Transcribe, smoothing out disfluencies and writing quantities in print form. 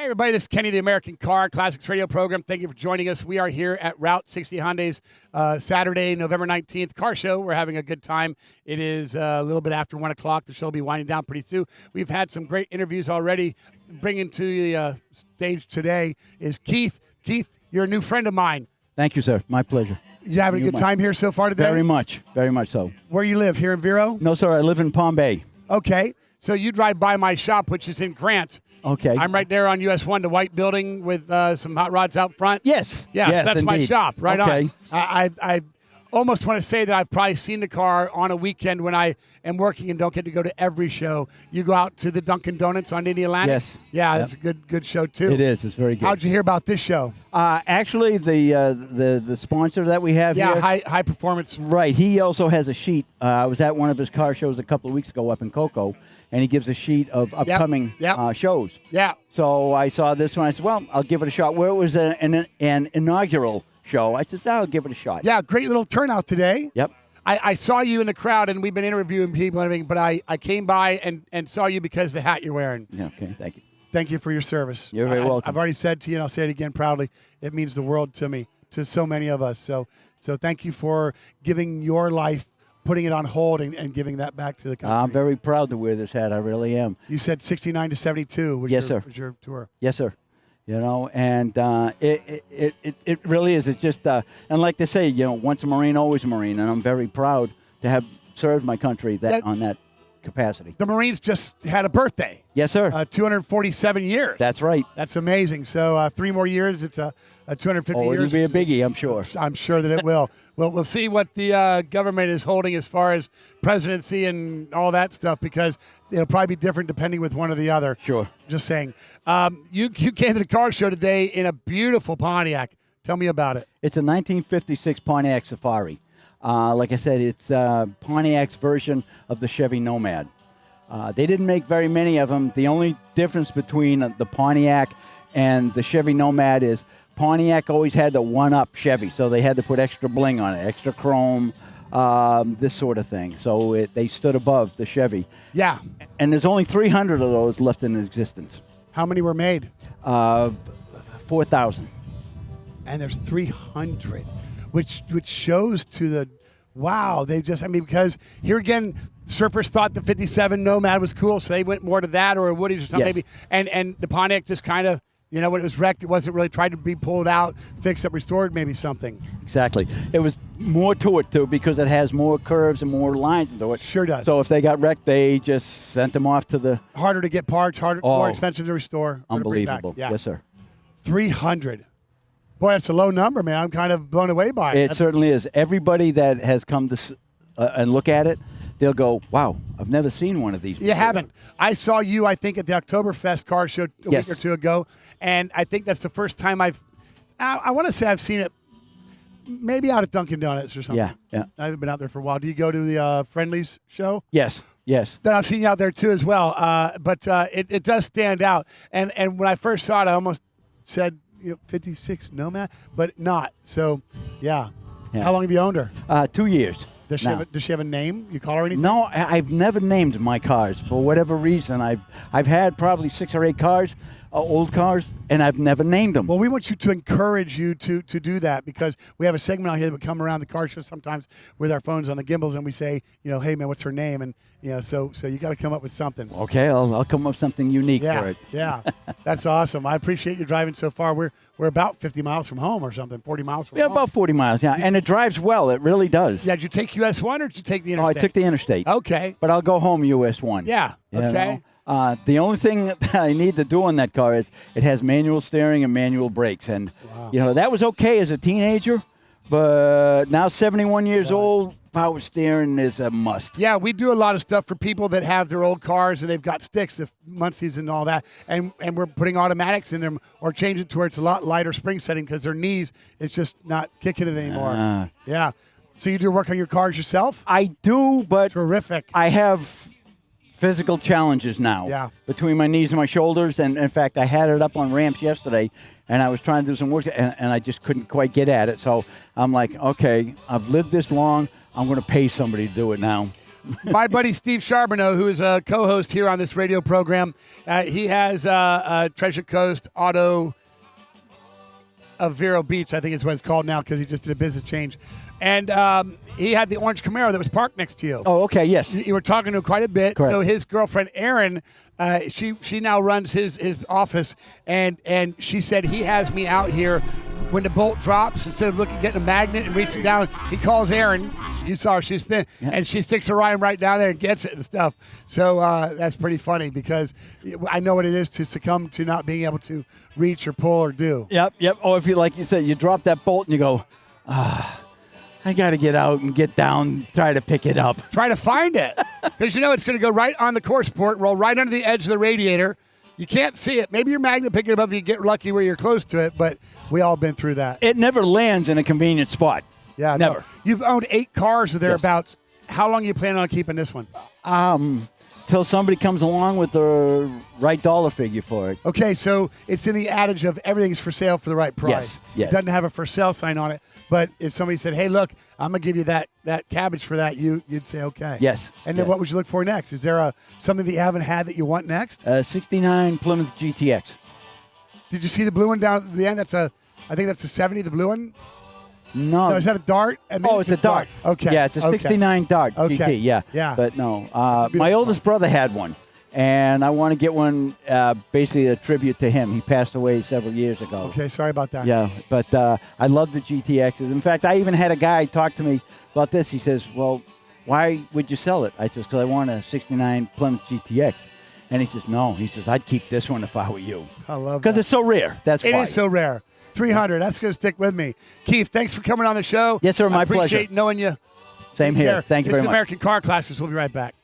everybody, this is Kenny, the American Car Classics radio program. Thank you for joining us. We are here at Route 60 Hyundai's Saturday, November 19th car show. We're having a good time. It is a little bit after 1 o'clock. The show will be winding down pretty soon. We've had some great interviews already. Bringing to the stage today is Keith. Keith, you're a new friend of mine. Thank you, sir. My pleasure. You having a good time here so far today? Very much so. Where you live, here in Vero? No, sir. I live in Palm Bay. Okay. So you drive by my shop, which is in Grant. Okay. I'm right there on US 1, the white building with some hot rods out front. Yes, that's indeed. my shop. Right okay. on. I almost want to say that I've probably seen the car on a weekend when I am working and don't get to go to every show. You go out to the Dunkin' Donuts on Indian Atlantic? Yes. Yeah, that's a good show, too. It is. It's very good. How'd you hear about this show? Actually, the sponsor that we have here. Yeah, high performance. Right. He also has a sheet. I was at one of his car shows a couple of weeks ago up in Cocoa, and he gives a sheet of upcoming shows. Yeah. So I saw this one. I said, well, I'll give it a shot. Where it was an inaugural show, I said, I'll give it a shot. Yeah, great little turnout today. Yep. I saw you in the crowd, and we've been interviewing people and everything, but I came by and saw you because of the hat you're wearing. Yeah, okay, thank you. Thank you for your service. You're very welcome. I've already said to you, and I'll say it again proudly, it means the world to me, to so many of us. So thank you for giving your life, putting it on hold, and giving that back to the country. I'm very proud to wear this hat. I really am. You said 69 to 72 was, yes, was sir. your tour. Yes, sir. You know, and it really is. It's just, and like they say, once a Marine, always a Marine. And I'm very proud to have served my country on that capacity. The Marines just had a birthday. Yes, sir. 247 years. That's right. That's amazing. So 3 more years, it's a 250 years. It'll be a biggie, I'm sure. I'm sure that it will. Well, we'll see what the government is holding as far as presidency and all that stuff, because it'll probably be different depending with one or the other. Sure. Just saying. You came to the car show today in a beautiful Pontiac. Tell me about it. It's a 1956 Pontiac Safari. Like I said, it's Pontiac's version of the Chevy Nomad. They didn't make very many of them. The only difference between the Pontiac and the Chevy Nomad is Pontiac always had the one-up Chevy, so they had to put extra bling on it, extra chrome, this sort of thing. So they stood above the Chevy. Yeah. And there's only 300 of those left in existence. How many were made? 4,000. And there's 300, which shows to the, wow, because here again, surfers thought the 57 Nomad was cool, so they went more to that or a Woody's or something. Yes. Maybe. And the Pontiac just kind of, when it was wrecked, it wasn't really tried to be pulled out, fixed up, restored, maybe something. Exactly. It was more to it, too, because it has more curves and more lines into it. Sure does. So if they got wrecked, they just sent them off to the... Harder to get parts, more expensive to restore. Unbelievable. Yeah. Yes, sir. 300. Boy, that's a low number, man. I'm kind of blown away by it. It certainly is. Everybody that has come to and look at it, they'll go, wow, I've never seen one of these before. You haven't. I saw you, I think, at the Oktoberfest car show a week or two ago, and I think that's the first time I want to say I've seen it maybe out at Dunkin' Donuts or something. Yeah. I haven't been out there for a while. Do you go to the Friendlies show? Yes. Then I've seen you out there too as well. But it does stand out. And when I first saw it, I almost said, 56 Nomad, but not. So, yeah. How long have you owned her? 2 years. Does she have a name? You call her anything? No, I've never named my cars for whatever reason. I've had probably 6 or 8 cars, old cars, and I've never named them. Well, we want you to encourage you to do that, because we have a segment out here that would come around the car show sometimes with our phones on the gimbals, and we say, hey man, what's her name? And so you got to come up with something. Okay, I'll come up with something unique for it. Yeah, that's awesome. I appreciate you driving so far. We're about 50 miles from home or something, 40 miles from home. Yeah, about 40 miles, and it drives well. It really does. Yeah, did you take US 1 or did you take the interstate? Oh, I took the interstate. Okay. But I'll go home US 1. Yeah, okay. The only thing that I need to do on that car is it has manual steering and manual brakes. And, that was okay as a teenager, but now 71 years old, power steering is a must. Yeah, we do a lot of stuff for people that have their old cars and they've got sticks, the Muncies and all that, and we're putting automatics in them or change it to where it's a lot lighter spring setting because their knees, it's just not kicking it anymore. Yeah. So you do work on your cars yourself? I do, but terrific. I have physical challenges now between my knees and my shoulders. And, in fact, I had it up on ramps yesterday, and I was trying to do some work, and I just couldn't quite get at it. So I'm like, okay, I've lived this long. I'm going to pay somebody to do it now. My buddy Steve Charbonneau, who is a co-host here on this radio program, he has a Treasure Coast Auto of Vero Beach, I think is what it's called now because he just did a business change. And he had the orange Camaro that was parked next to you. Oh, okay, yes. You were talking to him quite a bit. Correct. So his girlfriend, Erin, she now runs his office, and she said he has me out here when the bolt drops. Instead of getting a magnet and reaching down, he calls Erin. You saw her, she's thin, and she sticks her arm right down there and gets it and stuff. So that's pretty funny because I know what it is to succumb to not being able to reach or pull or do. Yep. Oh, if you, like you said, you drop that bolt and you go, I got to get out and get down, try to pick it up. Try to find it. Because you know it's going to go right on the core support, roll right under the edge of the radiator. You can't see it. Maybe your magnet pick it up if you get lucky where you're close to it, but we all been through that. It never lands in a convenient spot. Yeah, never. No. You've owned 8 cars or thereabouts. Yes. How long are you planning on keeping this one? Till somebody comes along with the right dollar figure for it. Okay, so it's in the adage of everything's for sale for the right price. Yes. It doesn't have a for sale sign on it, but if somebody said, hey, look, I'm going to give you that cabbage for that, you'd say, okay. Yes. And then what would you look for next? Is there something that you haven't had that you want next? 69 Plymouth GTX. Did you see the blue one down at the end? I think that's the 70, the blue one? No. Is that a Dart? It's a Dart. Okay. Yeah, it's a 69 Dart GT, yeah. Yeah. But no, my oldest brother had one, and I want to get one, basically a tribute to him. He passed away several years ago. Okay, sorry about that. Yeah, but I love the GTXs. In fact, I even had a guy talk to me about this. He says, well, why would you sell it? I says, because I want a 69 Plymouth GTX. And he says, no. He says, I'd keep this one if I were you. I love that. Because it's so rare. That's why. It is so rare. 300. That's going to stick with me. Keith, thanks for coming on the show. Yes, sir. My pleasure. I appreciate knowing you. Same here. Thank you very much. American Car Classes. We'll be right back.